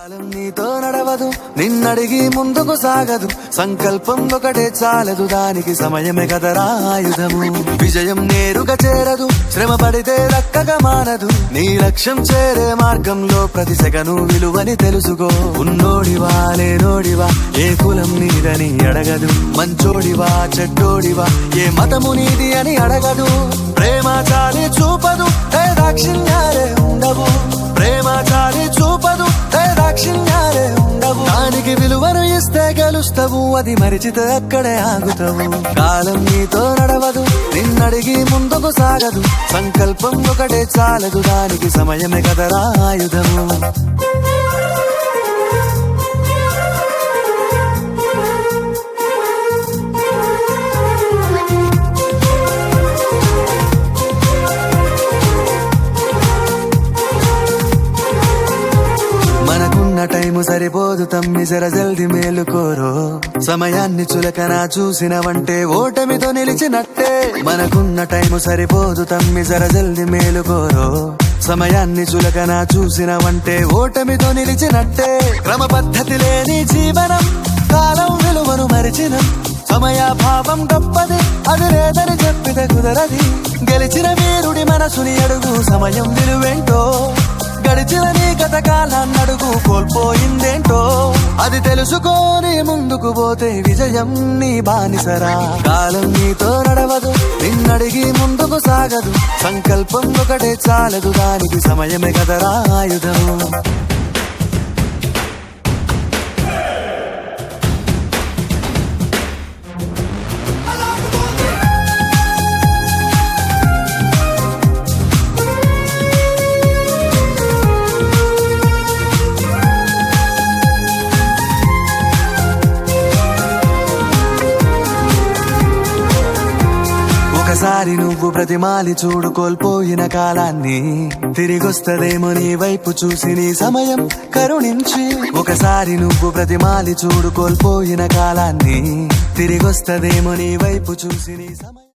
కాలం నీతో నడవదు, నిన్నడిగి ముందుకు సాగదు. సంకల్పం ఒకటే చాలదు, దానికి సమయమే కదరా ఆయుధము. విజయం నేరుగా చేరదు, శ్రమ పడితే దక్కగా మానదు. నీ లక్ష్యం చేరే మార్గంలో ప్రతి సెకను విలువని తెలుసుకో. ఉన్నోడివా లేనోడివా, ఏ కులం నీదని అడగదు. మంచోడివా చెడ్డోడివా, ఏ మతము నీది అని అడగదు. ప్రేమ చాలి చూపదు, దాక్షిణ్యాలే ఉండవు. ప్రేమ చాలి చూపదు, దాక్షిణ్యాలే ఉండవు. దానికి విలువను ఇస్తే గెలుస్తావు, అది మరిచితే అక్కడే ఆగుతావు. కాలం నీతో నడవదు, నిన్నడిగి ముందుకు సాగదు. సంకల్పం ఒకటే చాలదు, దానికి సమయమే కదరా ఆయుధము. మనకున్న టైము సరిపోదు తమ్మి, జర జల్ది మేలుకోరో. సమయాన్ని చులకన చూసినవంటే ఓటమితో నిలిచినట్టే. మనకున్న టైము సరిపోదు తమ్మి, జర జల్ది మేలుకోరో. సమయాన్ని చులకన చూసినవంటే ఓటమితో నిలిచినట్టే. క్రమ పద్ధతి లేని జీవనం, కాలం విలువను మరిచినం. సమయాభావం గొప్పది, అది లేదని చెప్పితే కుదరది. గెలిచిన వీరుడి మనసుని అడుగు, సమయం విలువేంటో. గడిచిన నీ గత కాలాన్ని అడుగు, కోల్పోయిందేంటో. అది తెలుసుకొని ముందుకు పోతే విజయం నీ బానిసరా. కాలం నీతో నడవదు, నిన్నడిగి ముందుకు సాగదు. సంకల్పం ఒకటే చాలదు, దానికి సమయమే కదరా ఆయుధము. ఒకసారి నువ్వు ప్రతిమాలి చూడు కోల్పోయిన కాలాన్ని. తిరిగొస్తదేమో నీ వైపు చూసి నీ సమయం కరుణించి. ఒకసారి నువ్వు ప్రతిమాలి చూడు కోల్పోయిన కాలాన్ని. తిరిగొస్తదేమో నీ వైపు చూసి నీ సమయం